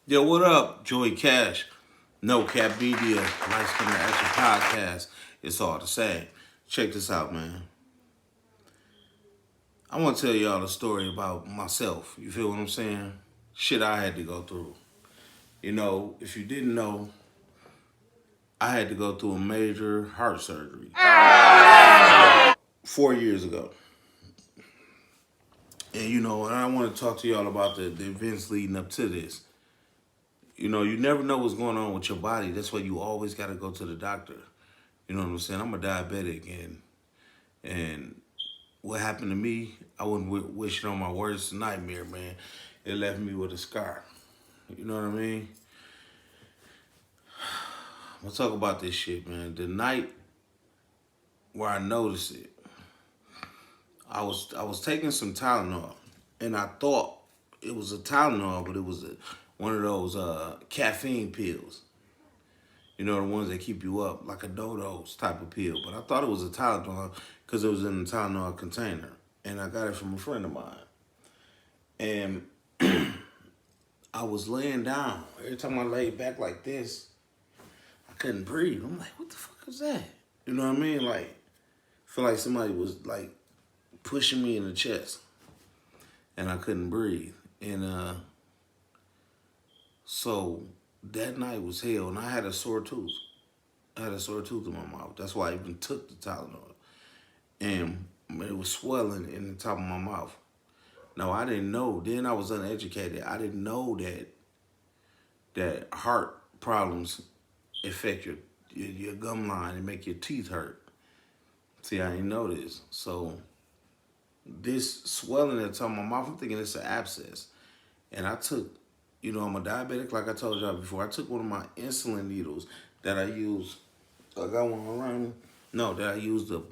Yo, what up, Joey Cash? No Cap Media, Lights Coming Action Podcast. It's all the same. Check this out, man. I want to tell y'all a story about myself. You feel what I'm saying? Shit I had to go through. You know, if you didn't know, I had to go through a major heart surgery 4 years ago. And and I want to talk to y'all about the events leading up to this. You know, you never know what's going on with your body. That's why you always got to go to the doctor. You know what I'm saying? I'm a diabetic, and what happened to me, I wouldn't wish it on my worst nightmare, man. It left me with a scar. You know what I mean? I'm gonna talk about this shit, man. The night where I noticed it, I was taking some Tylenol, and I thought it was a Tylenol, but it was one of those caffeine pills. You know, the ones that keep you up, like a Dodo's type of pill. But I thought it was a Tylenol because it was in a Tylenol container. And I got it from a friend of mine. And I was laying down. Every time I laid back like this, I couldn't breathe. I'm like, what the fuck is that? You know what I mean? Like, I feel like somebody was like pushing me in the chest. And I couldn't breathe. And so that night was hell. And I had a sore tooth. I had a sore tooth in my mouth. That's why I even took the Tylenol. And it was swelling in the top of my mouth. No, I didn't know. Then I was uneducated. I didn't know that heart problems affect your gum line and make your teeth hurt. See, I didn't know this. So this swelling at the top of my mouth, I'm thinking it's an abscess. And I took, I'm a diabetic, like I told y'all before. I took one of my insulin needles that I use. I got one around. No, that I used to,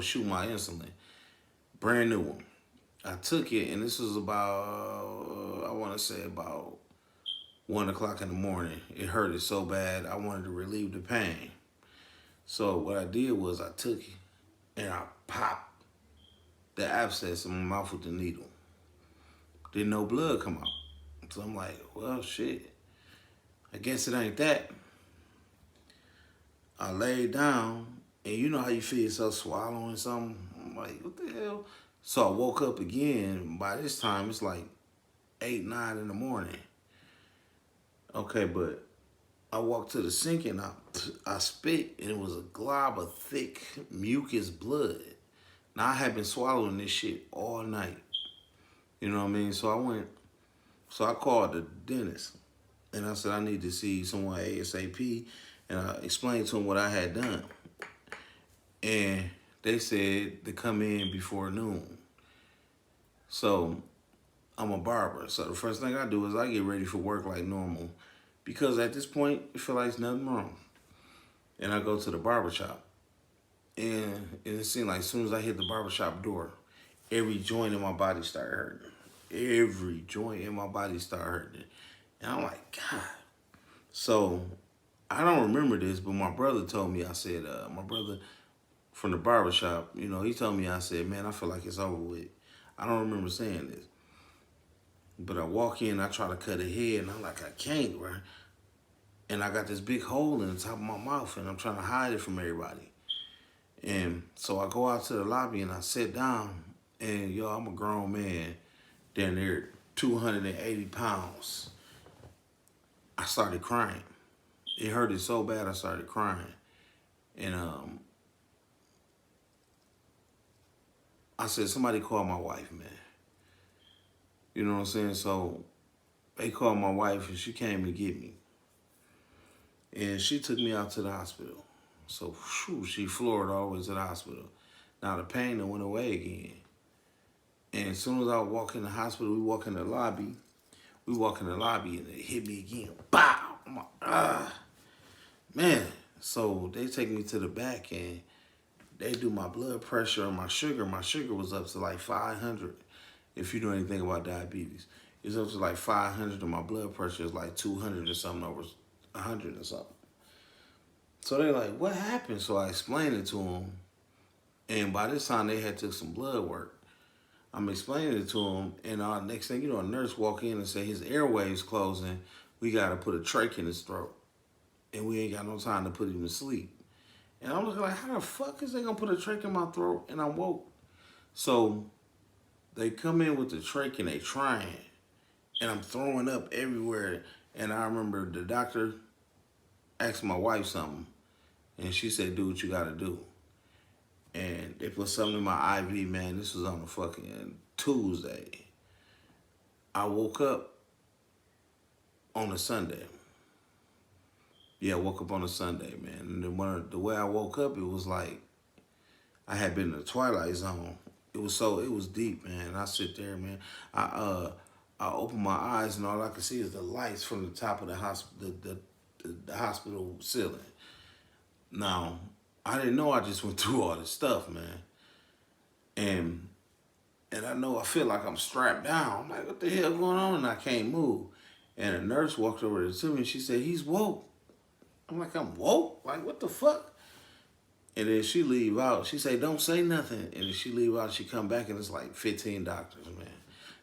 shoot my insulin. Brand new one. I took it, and this was about, I want to say about 1 o'clock in the morning. It hurted so bad, I wanted to relieve the pain. So what I did was I took it, and I popped the abscess in my mouth with the needle. Didn't no blood come out. So I'm like, well, shit. I guess it ain't that. I laid down, and you know how you feel yourself swallowing something? I'm like, what the hell? So I woke up again. By this time, it's like 8, 9 in the morning. Okay, but I walked to the sink and I spit, and it was a glob of thick mucus blood. Now I had been swallowing this shit all night. You know what I mean? So I called the dentist, and I said I need to see someone ASAP, and I explained to them what I had done. And they said to come in before noon. So I'm a barber. So the first thing I do is I get ready for work like normal. Because at this point, I feel like there's nothing wrong. And I go to the barber shop. And it seemed like as soon as I hit the barber shop door, every joint in my body started hurting. Every joint in my body started hurting. And I'm like, God. So I don't remember this, but my brother told me, I said, my brother from the barber shop, he told me, I said, man, I feel like it's over with. I don't remember saying this. But I walk in, I try to cut a head, and I'm like, I can't, right? And I got this big hole in the top of my mouth, and I'm trying to hide it from everybody. And so I go out to the lobby, and I sit down, and I'm a grown man, down there, 280 pounds. I started crying. It hurted so bad, I started crying. And I said, somebody call my wife, man. You know what I'm saying? So they called my wife, and she came to get me. And she took me out to the hospital. So she floored all the way to the hospital. Now the pain went away again. And as soon as I walk in the hospital, we walk in the lobby. We walk in the lobby, and it hit me again. Bow! I'm like, man. So they take me to the back, and they do my blood pressure and my sugar. My sugar was up to like 500. If you know anything about diabetes, it's up to like 500, and my blood pressure is like 200 or something over 100 or something. So they're like, what happened? So I explained it to them. And by this time, they had took some blood work. I'm explaining it to them. And next thing you know, a nurse walk in and say his airway's closing. We got to put a trach in his throat. And we ain't got no time to put him to sleep. And I'm looking like, how the fuck is they going to put a trach in my throat and I'm woke? So they come in with the trach and they trying. And I'm throwing up everywhere. And I remember the doctor asked my wife something. And she said, do what you got to do. And they put something in my IV, man. This was on a fucking Tuesday. I woke up on a Sunday. Yeah, I woke up on a Sunday, man. And the way I woke up, it was like I had been in the Twilight Zone. It was deep, man. I sit there, man. I open my eyes and all I can see is the lights from the top of the hospital, the hospital ceiling. Now, I didn't know I just went through all this stuff, man. And I feel like I'm strapped down. I'm like, what the hell going on? And I can't move. And a nurse walked over to me and she said, he's woke. I'm like, I'm woke? Like, what the fuck? And then she leave out. She say, don't say nothing. And then she leave out. She come back and it's like 15 doctors, man.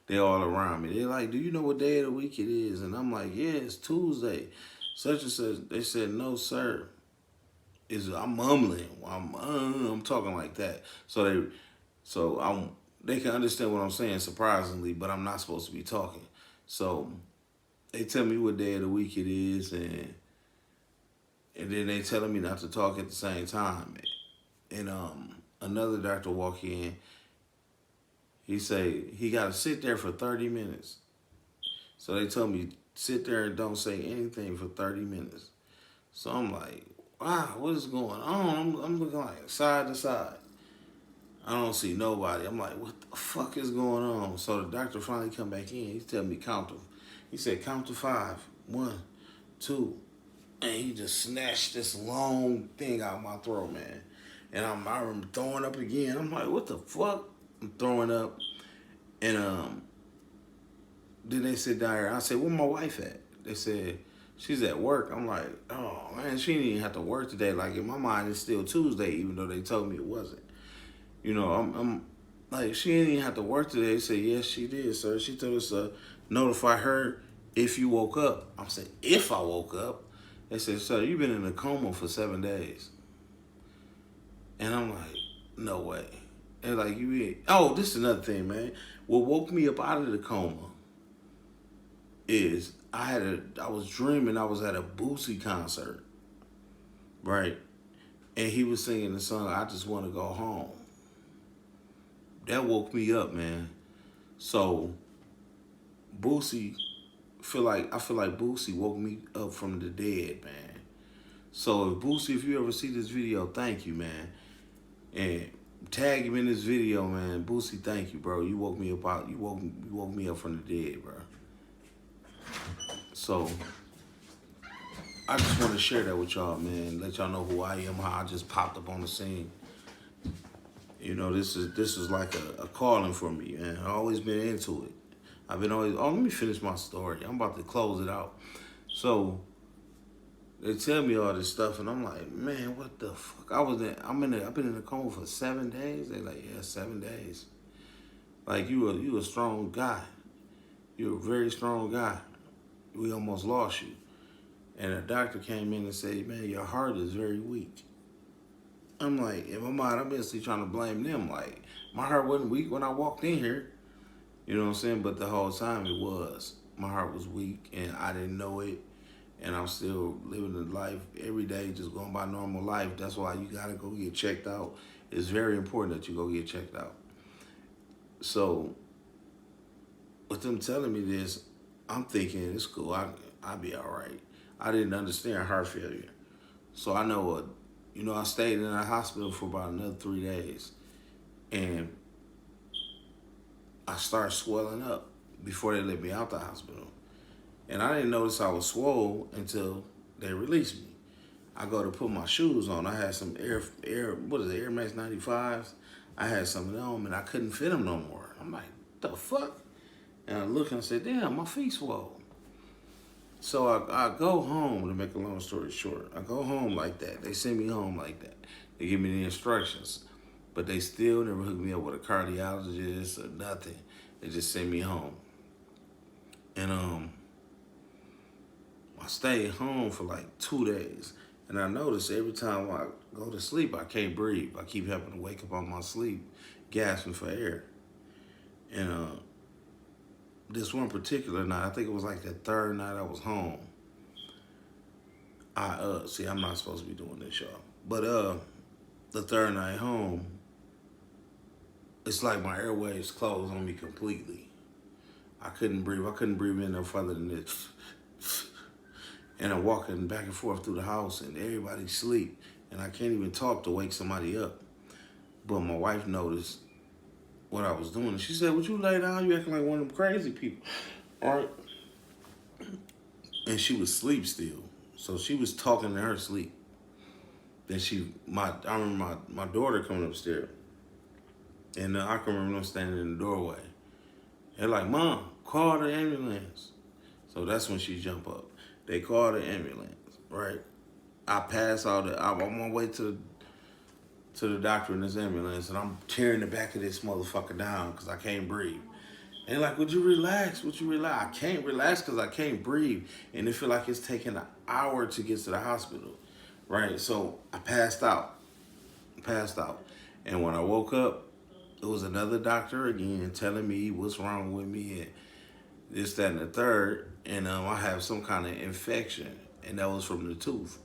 They all around me. They're like, do you know what day of the week it is? And I'm like, yeah, it's Tuesday. Such and such. They said, no, sir. I'm mumbling. I'm talking like that. They can understand what I'm saying, surprisingly, but I'm not supposed to be talking. So they tell me what day of the week it is, and then they telling me not to talk at the same time. And another doctor walk in. He say he got to sit there for 30 minutes. So they told me sit there and don't say anything for 30 minutes. So I'm like, wow, what is going on? I'm looking like side to side. I don't see nobody. I'm like, what the fuck is going on? So the doctor finally come back in. He tell me count them. He said count to 5. 1, 2. And he just snatched this long thing out of my throat, man. And I remember throwing up again. I'm like, what the fuck? I'm throwing up. And then they sit down here. I said, where my wife at? They said, she's at work. I'm like, oh, man, she didn't even have to work today. Like, in my mind, it's still Tuesday, even though they told me it wasn't. You know, I'm like, she didn't even have to work today. They said, yes, she did, sir. She told us to notify her if you woke up. I'm saying, if I woke up. They said, sir, you've been in a coma for 7 days. And I'm like, no way. They're like, this is another thing, man. What woke me up out of the coma is I was dreaming I was at a Boosie concert, right? And he was singing the song, I Just Want to Go Home. That woke me up, man. So Boosie, I feel like Boosie woke me up from the dead, man. So Boosie, if you ever see this video, thank you, man. And tag him in this video, man. Boosie, thank you, bro. You woke me up you woke me up from the dead, bro. So I just want to share that with y'all, man. Let y'all know who I am, how I just popped up on the scene. You know, this is like a calling for me, man. I've always been into it. Let me finish my story. I'm about to close it out. So they tell me all this stuff, and I'm like, man, what the fuck? I've been in a coma for 7 days. They like, yeah, 7 days. Like, you a strong guy. You're a very strong guy. We almost lost you. And a doctor came in and said, man, your heart is very weak. I'm like, in my mind, I'm basically trying to blame them. Like, my heart wasn't weak when I walked in here. You know what I'm saying? But the whole time it was. My heart was weak, and I didn't know it. And I'm still living the life every day, just going by normal life. That's why you got to go get checked out. It's very important that you go get checked out. So with them telling me this, I'm thinking, it's cool. I'll be all right. I didn't understand heart failure. So I know I stayed in a hospital for about another 3 days. And I started swelling up before they let me out the hospital. And I didn't notice I was swole until they released me. I go to put my shoes on. I had some Air Max 95s. I had some of them, and I couldn't fit them no more. I'm like, the fuck? And I look and I said, damn, my feet swole. So I go home, to make a long story short. I go home like that. They send me home like that. They give me the instructions. But they still never hooked me up with a cardiologist or nothing. They just send me home. And I stayed home for like 2 days. And I noticed every time I go to sleep, I can't breathe. I keep having to wake up on my sleep, gasping for air. And this one particular night, I think it was like the third night I was home. See, I'm not supposed to be doing this, y'all. But the third night home, it's like my airways closed on me completely. I couldn't breathe. I couldn't breathe in no further than this. And I'm walking back and forth through the house, and everybody's asleep, and I can't even talk to wake somebody up. But my wife noticed what I was doing, and she said, "Would you lay down? You acting like one of them crazy people." All right. And she was asleep still, so she was talking in her sleep. Then I remember my daughter coming upstairs, and I can remember them standing in the doorway. They're like, "Mom, call the ambulance." So that's when she jumped up. They called the ambulance, right? I pass out. I'm on my way to the doctor in this ambulance, and I'm tearing the back of this motherfucker down because I can't breathe. And like, would you relax? Would you relax? I can't relax because I can't breathe, and it feel like it's taking an hour to get to the hospital, right? So I passed out, and when I woke up, it was another doctor again telling me what's wrong with me and this, that, and the third, and I have some kind of infection, and that was from the tooth.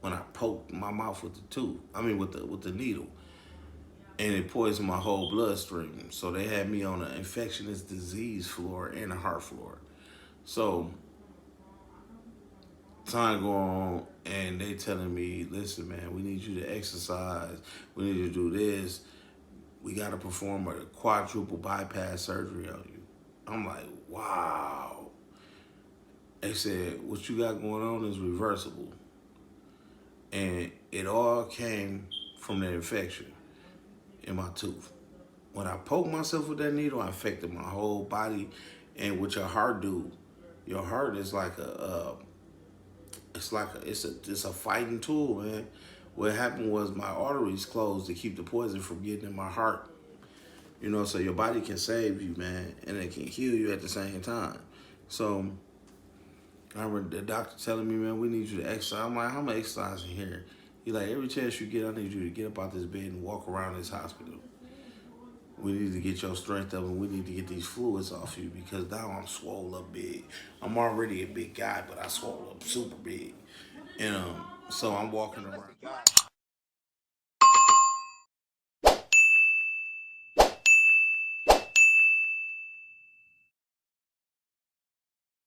When I poked my mouth with the tooth, with the needle, and it poisoned my whole bloodstream. So they had me on an infectious disease floor and a heart floor. So time go on, and they telling me, "Listen, man, we need you to exercise. We need you to do this. We got to perform a quadruple bypass surgery on you." I'm like, wow. They said, "What you got going on is reversible." And it all came from the infection in my tooth. When I poked myself with that needle, I infected my whole body. And what your heart do, your heart is like it's a fighting tool, man. What happened was my arteries closed to keep the poison from getting in my heart. So your body can save you, man, and it can heal you at the same time. So I remember the doctor telling me, "Man, we need you to exercise." I'm like, "How am I exercising here?" He like, "Every chance you get, I need you to get up out this bed and walk around this hospital. We need to get your strength up, and we need to get these fluids off you because now I'm swole up big. I'm already a big guy, but I swole up super big. And so I'm walking around."